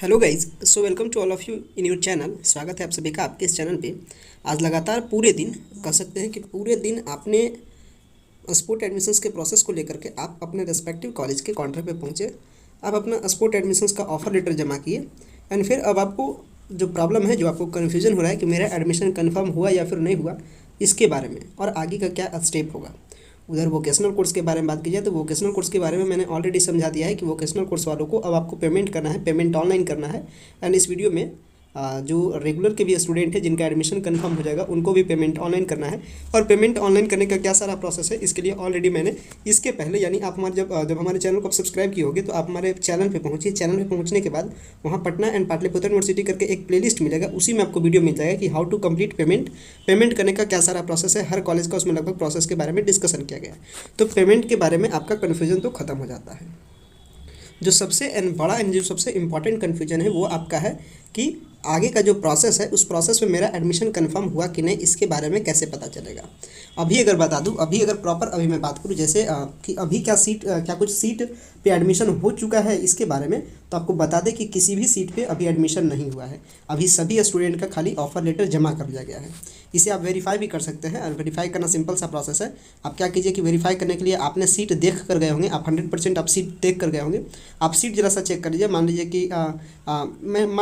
Hello guys, so welcome to all of you in your channel. स्वागत है आप सभी का आपके इस चैनल पे। आज लगातार पूरे दिन कह सकते हैं कि पूरे दिन आपने स्पोर्ट एडमिशन्स के प्रोसेस को लेकर के आप अपने रेस्पेक्टिव कॉलेज के काउंटर पे पहुंचे। आप अपना स्पोर्ट एडमिशन्स का ऑफर लेटर जमा किए एंड फिर अब आपको जो प्रॉब्लम है, जो आपको कन्फ्यूजन हो रहा है कि मेरा एडमिशन कन्फर्म हुआ या फिर नहीं हुआ, इसके बारे में और आगे का क्या स्टेप होगा। उधर वोकेशनल कोर्स के बारे में बात की जाए तो वोकेशनल कोर्स के बारे में मैंने ऑलरेडी समझा दिया है कि वोकेशनल कोर्स वालों को अब आपको पेमेंट करना है, पेमेंट ऑनलाइन करना है। एंड इस वीडियो में जो रेगुलर के भी स्टूडेंट है जिनका एडमिशन कंफर्म हो जाएगा उनको भी पेमेंट ऑनलाइन करना है। और पेमेंट ऑनलाइन करने का क्या सारा प्रोसेस है, इसके लिए ऑलरेडी मैंने इसके पहले यानी आप हमारे जब हमारे चैनल को सब्सक्राइब किए होगे तो आप हमारे चैनल पे पहुंचिए। चैनल पे पहुंचने के बाद वहाँ पटना एंड पाटलिपुत्र यूनिवर्सिटी करके एक प्लेलिस्ट मिलेगा, उसी में आपको वीडियो मिल जाएगा कि हाउ टू कंप्लीट पेमेंट करने का क्या सारा प्रोसेस है। हर कॉलेज का उसमें लगभग प्रोसेस के बारे में डिस्कशन किया गया है। तो पेमेंट के बारे में आपका कन्फ्यूजन तो खत्म हो जाता है। जो सबसे बड़ा एंड जो सबसे इम्पॉर्टेंट कन्फ्यूजन है वो आपका है कि आगे का जो प्रोसेस है उस प्रोसेस में मेरा एडमिशन कंफर्म हुआ कि नहीं, इसके बारे में कैसे पता चलेगा। अभी अगर बता दूं, अभी अगर प्रॉपर अभी मैं बात करूं जैसे कि अभी क्या कुछ सीट पे एडमिशन हो चुका है इसके बारे में, तो आपको बता दें कि किसी भी सीट पे अभी एडमिशन नहीं हुआ है। अभी सभी स्टूडेंट का खाली ऑफर लेटर जमा कर दिया गया है। इसे आप वेरीफाई भी कर सकते हैं और वेरीफाई करना सिंपल सा प्रोसेस है। आप क्या कीजिए कि वेरीफाई करने के लिए आपने सीट देख कर गए होंगे, आप 100% आप सीट देख कर गए होंगे। आप सीट जरा सा चेक कर लीजिए। मान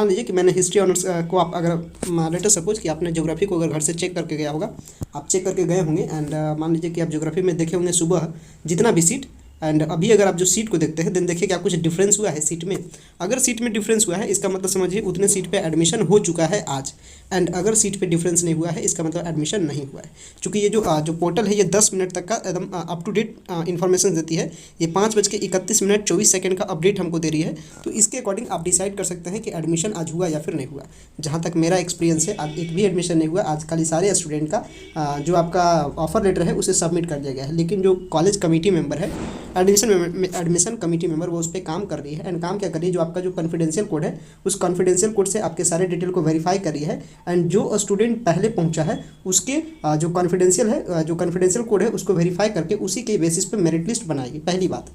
लीजिए कि मैंने हिस्ट्री ऑनर्स को आप अगर लेटर सपोज कि आपने ज्योग्राफी को अगर घर से चेक करके गया होगा, आप चेक करके गए होंगे एंड मान लीजिए कि आप ज्योग्राफी में देखे होंगे सुबह जितना भी सीट, एंड अभी अगर आप जो सीट को देखते हैं देन देखिए क्या कुछ डिफरेंस हुआ है सीट में। अगर सीट में डिफरेंस हुआ है इसका मतलब समझिए उतने सीट पे एडमिशन हो चुका है आज। एंड अगर सीट पे डिफरेंस नहीं हुआ है इसका मतलब एडमिशन नहीं हुआ है। चूँकि ये जो पोर्टल है ये 10 मिनट तक का एकदम अप टू डेट इन्फॉर्मेशन देती है। ये 5:31 का अपडेट हमको दे रही है। तो इसके अकॉर्डिंग आप डिसाइड कर सकते हैं कि एडमिशन आज हुआ या फिर नहीं हुआ। जहाँ तक मेरा एक्सपीरियंस है आज एक भी एडमिशन नहीं हुआ। आज खाली सारे स्टूडेंट का जो आपका ऑफर लेटर है उसे सबमिट कर दिया गया है। लेकिन जो कॉलेज कमेटी मेंबर है, एडमिशन कमेटी मेंबर, वो उस पर काम कर रही है। एंड काम क्या कर रही है, जो आपका जो कॉन्फिडेंशियल कोड है उस कॉन्फिडेंशियल कोड से आपके सारे डिटेल को वेरीफाई कर रही है। एंड जो स्टूडेंट पहले पहुंचा है उसके जो कॉन्फिडेंशियल कोड है उसको वेरीफाई करके उसी के बेसिस पे मेरिट लिस्ट बनाएगी। पहली बात,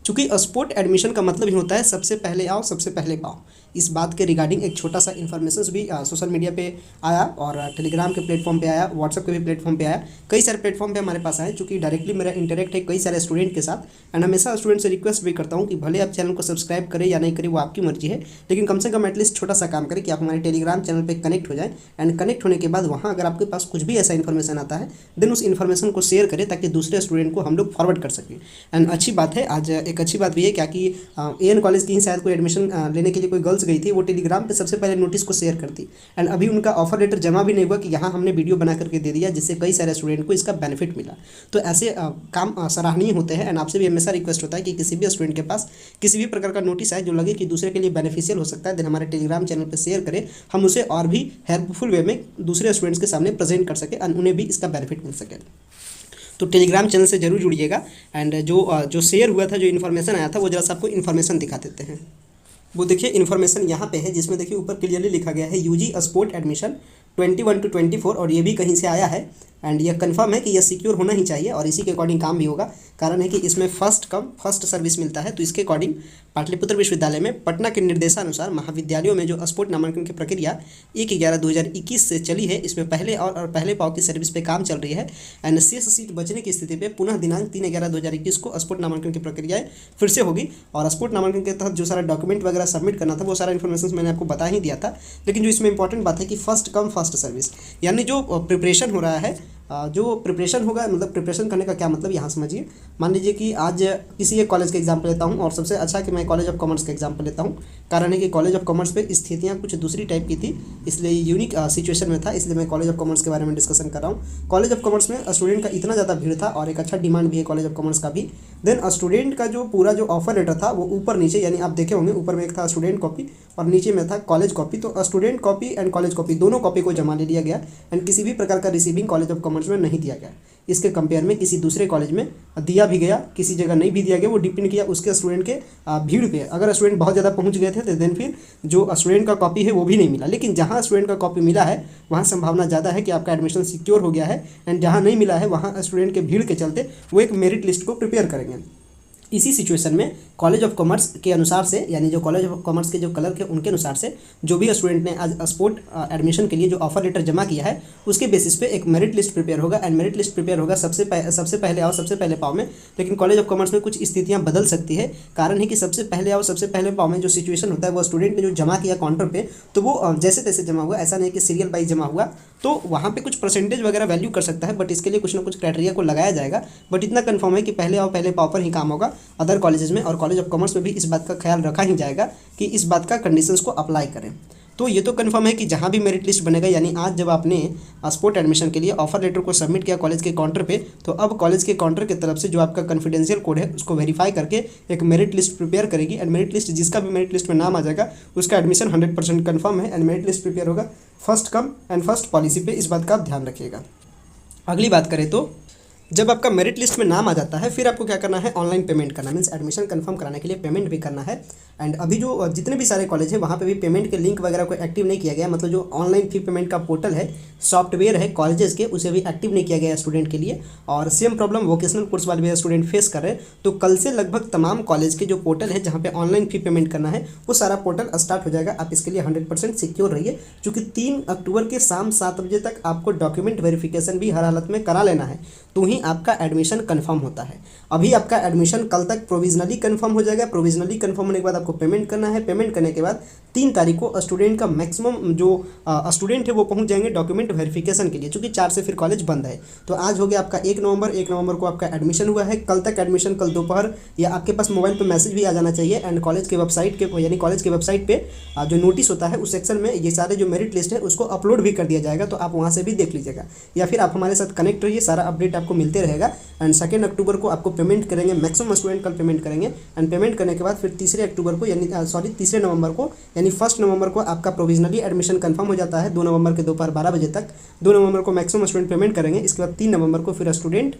चूँकि स्पोर्ट एडमिशन का मतलब ही होता है सबसे पहले आओ सबसे पहले पाओ। इस बात के रिगार्डिंग एक छोटा सा इन्फॉर्मेशन भी सोशल मीडिया पे आया और टेलीग्राम के प्लेटफॉर्म पे आया, व्हाट्सएप के भी प्लेटफॉर्म पे आया। कई सारे प्लेटफॉर्म पे हमारे पास आए, चूँकि डायरेक्टली मेरा इंटरेक्ट है कई सारे स्टूडेंट के साथ। एंड हमेशा स्टूडेंट से रिक्वेस्ट भी करता हूँ कि भले आप चैनल को सब्सक्राइब करें या नहीं करें वो आपकी मर्जी है, लेकिन कम से कम एटलीस्ट छोटा सा काम करें कि आप हमारे टेलीग्राम चैनल पर कनेक्ट हो जाए। एंड कनेक्ट होने के बाद वहाँ अगर आपके पास कुछ भी ऐसा इन्फॉर्मेशन आता है देन उस इन्फॉर्मेशन को शेयर करें ताकि दूसरे स्टूडेंट को हम लोग फॉरवर्ड कर सकें। एंड अच्छी बात है, आज एक अच्छी बात भी है क्या कि AN कॉलेज की ही शायद कोई एडमिशन लेने के लिए कोई गर्ल्स गई थी, वो टेलीग्राम पे सबसे पहले नोटिस को शेयर करती। एंड अभी उनका ऑफर लेटर जमा भी नहीं हुआ कि यहाँ हमने वीडियो बना करके दे दिया, जिससे कई सारे स्टूडेंट को इसका बेनिफिट मिला। तो ऐसे काम सराहनीय होते हैं। एंड आपसे भी हमेशा रिक्वेस्ट होता है कि किसी भी स्टूडेंट के पास किसी भी प्रकार का नोटिस आए जो लगे कि दूसरे के लिए बेनिफिशियल हो सकता है, देन हमारे टेलीग्राम चैनल पर शेयर करें, हम उसे और भी हेल्पफुल वे में दूसरे स्टूडेंट्स के सामने प्रेजेंट कर सके एंड उन्हें भी इसका बेनिफिट मिल सके। तो टेलीग्राम चैनल से जरूर जुड़िएगा। एंड जो शेयर हुआ था, जो इन्फॉर्मेशन आया था, वो जरा सा आपको इन्फॉर्मेशन दिखा देते हैं। वो देखिए इन्फॉर्मेशन यहाँ पे है जिसमें देखिए ऊपर क्लियरली लिखा गया है UG स्पोर्ट एडमिशन 21 to 24, और ये भी कहीं से आया है। एंड यह कंफर्म है कि यह सिक्योर होना ही चाहिए और इसी के अकॉर्डिंग काम भी होगा। कारण है कि इसमें फर्स्ट कम फर्स्ट सर्विस मिलता है। तो इसके अकॉर्डिंग पाटलिपुत्र विश्वविद्यालय में पटना के निर्देशानुसार महाविद्यालयों में जो स्पोर्ट नामांकन की प्रक्रिया 1/11/2021 से चली है, इसमें पहले और पहले पाव की सर्विस पे काम चल रही है। एंड शेष सीट बचने की स्थिति पे पुनः दिनांक 3/11/2021 को स्पोर्ट नामांकन की प्रक्रियाएं फिर से होगी। और स्पोर्ट नामांकन के तहत जो सारा डॉक्यूमेंट वगैरह सबमिट करना था वो सारा इन्फॉर्मेशन मैंने आपको बता ही दिया था। लेकिन जो इसमें इंपॉर्टेंट बात है कि फर्स्ट कम फर्स्ट सर्विस, यानी जो प्रिपरेशन हो रहा है, जो प्रिपरेशन होगा, मतलब प्रिपरेशन करने का क्या मतलब यहाँ समझिए। मान लीजिए कि आज किसी एक कॉलेज का एग्जाम्पल लेता हूँ और सबसे अच्छा कि मैं कॉलेज ऑफ कॉमर्स का एग्जाम्पल लेता हूँ। कारण है कि कॉलेज ऑफ कॉमर्स पे स्थितियाँ कुछ दूसरी टाइप की थी, इसलिए यूनिक सिचुएशन में था, इसलिए मैं कॉलेज ऑफ कॉमर्स के बारे में डिस्कशन कर रहा हूँ। कॉलेज ऑफ कॉमर्स में स्टूडेंट का इतना ज़्यादा भीड़ था और एक अच्छा डिमांड भी है कॉलेज ऑफ कॉमर्स का भी। देन स्टूडेंट का जो पूरा जो ऑफर लेटर था वो ऊपर नीचे, यानी आप देखे होंगे ऊपर में एक था स्टूडेंट कॉपी और नीचे में था कॉलेज कॉपी। तो student copy and college copy दोनों कॉपी को जमा ले लिया गया एंड किसी भी प्रकार का रिसीविंग कॉलेज ऑफ कॉमर्स में नहीं दिया गया। इसके कंपेयर में किसी दूसरे कॉलेज में दिया भी गया, किसी जगह नहीं भी दिया गया। वो डिपेंड किया उसके स्टूडेंट के भीड़ पे। अगर स्टूडेंट बहुत ज़्यादा पहुंच गए थे तो देन फिर जो स्टूडेंट का कॉपी है वो भी नहीं मिला। लेकिन जहां स्टूडेंट का कॉपी मिला है वहां संभावना ज़्यादा है कि आपका एडमिशन सिक्योर हो गया है। एंड जहाँ नहीं मिला है वहाँ स्टूडेंट के भीड़ के चलते वो एक मेरिट लिस्ट को प्रिपेयर करेंगे। इसी सिचुएशन में कॉलेज ऑफ कॉमर्स के अनुसार से, यानी जो कॉलेज ऑफ कॉमर्स के जो कलर के उनके अनुसार से जो भी स्टूडेंट ने आज स्पोर्ट एडमिशन के लिए जो ऑफर लेटर जमा किया है उसके बेसिस पे एक मेरिट लिस्ट प्रिपेयर होगा। एंड मेरिट लिस्ट प्रिपेयर होगा सबसे पहले आओ सबसे पहले पाओ में। लेकिन कॉलेज ऑफ कॉमर्स में कुछ स्थितियां बदल सकती है। कारण है कि सबसे पहले आओ सबसे पहले पाओ में जो सिचुएशन होता है वो स्टूडेंट ने जो जमा किया काउंटर पे, तो वो जैसे तैसे जमा हुआ, ऐसा नहीं कि सीरियल वाइज जमा हुआ, तो वहाँ पे कुछ परसेंटेज वगैरह वैल्यू कर सकता है। बट इसके लिए कुछ ना कुछ क्राइटेरिया को लगाया जाएगा। बट इतना कंफर्म है कि पहले आओ पहले पाओ पर ही काम होगा अदर कॉलेजेस में, और कॉलेज ऑफ कॉमर्स में भी इस बात का ख्याल रखा ही जाएगा कि इस बात का कंडीशंस को अप्लाई करें। तो ये तो कंफर्म है कि जहाँ भी मेरिट लिस्ट बनेगा, यानी आज जब आपने स्पोर्ट एडमिशन के लिए ऑफर लेटर को सबमिट किया कॉलेज के काउंटर पे, तो अब कॉलेज के काउंटर की तरफ से जो आपका कॉन्फिडेंशियल कोड है उसको वेरीफाई करके एक मेरिट लिस्ट प्रिपेयर करेगी। एंड मेरिट लिस्ट जिसका भी मेरिट लिस्ट में नाम आ जाएगा उसका एडमिशन 100% कन्फर्म है। एंड मेरिट लिस्ट प्रिपेयर होगा first come and first policy पे, इस बात का आप ध्यान रखिएगा। अगली बात करें तो जब आपका मेरिट लिस्ट में नाम आ जाता है फिर आपको क्या करना है, ऑनलाइन पेमेंट करना, मीन्स एडमिशन कंफर्म कराने के लिए पेमेंट भी करना है। एंड अभी जो जितने भी सारे कॉलेज हैं वहाँ पे भी पेमेंट के लिंक वगैरह को एक्टिव नहीं किया गया, मतलब जो ऑनलाइन फी पेमेंट का पोर्टल है, सॉफ्टवेयर है कॉलेजेस के, उसे भी एक्टिव नहीं किया गया स्टूडेंट के लिए। और सेम प्रॉब्लम वोकेशनल कोर्स वाले भी स्टूडेंट फेस कर रहे हैं। तो कल से लगभग तमाम कॉलेज के जो पोर्टल है जहाँ पे ऑनलाइन फी पेमेंट करना है वो सारा पोर्टल स्टार्ट हो जाएगा। आप इसके लिए 100% सिक्योर रहिए, क्योंकि 3 अक्टूबर के शाम 7 बजे तक आपको डॉक्यूमेंट वेरिफिकेशन भी हर हालत में करा लेना है, तो ही आपका एडमिशन कंफर्म होता है। अभी आपका एडमिशन कल तक प्रोविजनली कंफर्म हो जाएगा। प्रोविजनली कंफर्म होने के बाद आपको पेमेंट करना है। पेमेंट करने के बाद 3 तारीख को स्टूडेंट का मैक्सिमम जो स्टूडेंट है वो पहुंच जाएंगे डॉक्यूमेंट वेरिफिकेशन के लिए, क्योंकि 4 से फिर कॉलेज बंद है। तो आज हो गया आपका 1 नवंबर को आपका एडमिशन हुआ है। कल तक एडमिशन, कल दोपहर या आपके पास मोबाइल पर मैसेज भी आ जाना चाहिए। एंड कॉलेज के वेबसाइट के, यानी कॉलेज के वेबसाइट पे जो नोटिस होता है उस सेक्शन में ये सारे जो मेरिट लिस्ट है उसको अपलोड भी कर दिया जाएगा, तो आप वहाँ से भी देख लीजिएगा। या फिर आप हमारे साथ कनेक्ट रहिए, सारा अपडेट आपको मिलते रहेगा। एंड 2 अक्टूबर को आपको पेमेंट करेंगे, मैक्सिमम स्टूडेंट कल पेमेंट करेंगे। एंड पेमेंट करने के बाद फिर 3 अक्टूबर को, यानी 3 नवंबर को, यानी 1 नवंबर को आपका प्रोविजनली एडमिशन कंफर्म हो जाता है 2 नवंबर के दोपहर 12 बजे तक। 2 नवंबर को मैक्सिमम स्टूडेंट पेमेंट करेंगे। इसके बाद 3 नवंबर को फिर स्टूडेंट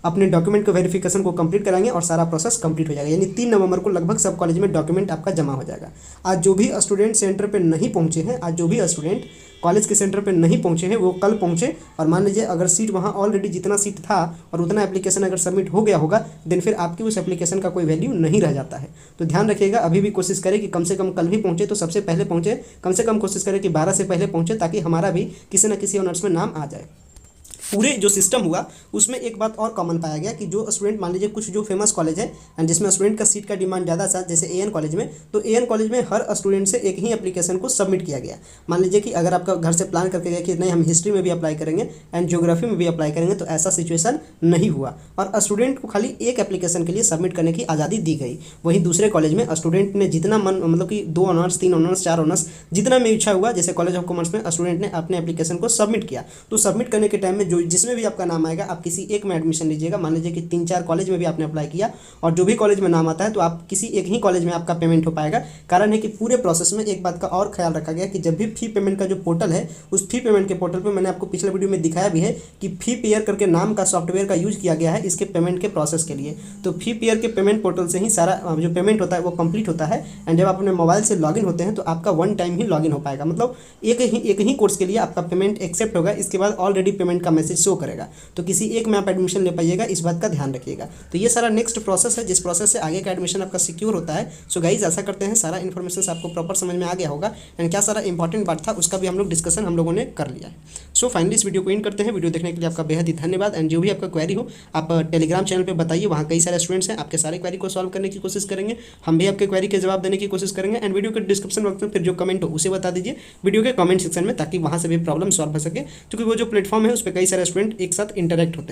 अपने डॉक्यूमेंट को वेरिफिकेशन को कंप्लीट कराएंगे और सारा प्रोसेस कंप्लीट हो जाएगा। यानी 3 नवंबर को लगभग सब कॉलेज में डॉक्यूमेंट आपका जमा हो जाएगा। आज जो भी स्टूडेंट सेंटर पे नहीं पहुंचे हैं, आज जो भी स्टूडेंट कॉलेज के सेंटर पे नहीं पहुंचे हैं वो कल पहुंचे, और मान लीजिए अगर सीट वहाँ ऑलरेडी जितना सीट था और उतना एप्लीकेशन अगर सबमिट हो गया होगा, देन फिर आपकी उस एप्लीकेशन का कोई वैल्यू नहीं रह जाता है। तो ध्यान रखिएगा, अभी भी कोशिश करें कि कम से कम कल भी पहुँचे तो सबसे पहले पहुँचे, कम से कम कोशिश करें कि 12 से पहले पहुँचे, ताकि हमारा भी किसी न किसी ऑनर्स में नाम आ जाए। पूरे जो सिस्टम हुआ उसमें एक बात और कॉमन पाया गया कि जो स्टूडेंट, मान लीजिए कुछ जो फेमस कॉलेज है एंड जिसमें स्टूडेंट का सीट का डिमांड ज़्यादा था, जैसे एएन कॉलेज में, तो एएन कॉलेज में हर स्टूडेंट से एक ही एप्लीकेशन को सबमिट किया गया। मान लीजिए कि अगर आपका घर से प्लान करके गया कि नहीं हम हिस्ट्री में भी अप्लाई करेंगे एंड ज्योग्राफी में भी अप्लाई करेंगे, तो ऐसा सिचुएशन नहीं हुआ और स्टूडेंट को खाली एक एप्लीकेशन के लिए सबमिट करने की आज़ादी दी गई। वहीं दूसरे कॉलेज में स्टूडेंट ने जितना मन, मतलब कि 2 ऑनर्स 3 ऑनर्स 4 ऑनर्स जितना में इच्छा हुआ, जैसे कॉलेज ऑफ कॉमर्स में स्टूडेंट ने अपने एप्लीकेशन को सबमिट किया, तो सबमिट करने के टाइम में जो जिसमें भी आपका नाम आएगा आप किसी एक में एडमिशन लीजिएगा। मान लीजिए कि 3-4 कॉलेज में भी आपने अप्लाई किया और जो भी कॉलेज में नाम आता है तो आप किसी एक ही कॉलेज में आपका पेमेंट हो पाएगा। कारण है कि पूरे प्रोसेस में एक बात का और ख्याल रखा गया कि जब भी फी पेमेंट का जो पोर्टल है, उस फी पेमेंट के पोर्टल पर मैंने आपको पिछले वीडियो में दिखाया भी है कि फी पेयर करके नाम का सॉफ्टवेयर का यूज किया गया है इसके पेमेंट के प्रोसेस के लिए। तो फी पेयर के पेमेंट पोर्टल से ही सारा जो पेमेंट होता है वो कंप्लीट होता है। एंड जब आप अपने मोबाइल से लॉगिन होते हैं तो आपका 1 टाइम ही लॉगिन हो पाएगा, मतलब एक ही कोर्स के लिए आपका पेमेंट एक्सेप्ट होगा, इसके बाद ऑलरेडी पेमेंट का मैसेज शो करेगा। तो किसी एक में आप एडमिशन ले पाइएगा, इस बात का ध्यान रखिएगा। तो ये सारा नेक्स्ट प्रोसेस है जिस प्रोसेस से आगे का एडमिशन आपका सिक्योर होता है। सो गाइज आशा करते हैं सारा इन्फॉर्मेशन आपको प्रॉपर समझ में आ गया होगा एंड क्या सारा इंपॉर्टेंट बात था उसका भी हम लोग डिस्कशन हम लोगों ने कर लिया है। सो फाइनली इस वीडियो को एंड करते हैं। वीडियो देखने के लिए आपका बेहद ही धन्यवाद। एंड जो भी आपका क्वेरी हो आप टेलीग्राम चैनल पर बताइए, वहाँ कई सारे स्टूडेंट्स हैं, आपके सारे क्वेरी को सॉल्व करने की कोशिश करेंगे, हम भी आपके क्वेरी के जवाब देने की कोशिश करेंगे। एंड वीडियो के डिस्क्रिप्शन बॉक्स में फिर जो कमेंट हो उसे बता दीजिए वीडियो के कमेंट सेक्शन में, ताकि वहाँ से भी प्रॉब्लम सॉल्व हो सके, क्योंकि वो जो प्लेटफॉर्म है उस पर कई सारे स्टूडेंट एक साथ इंटरेक्ट होते हैं।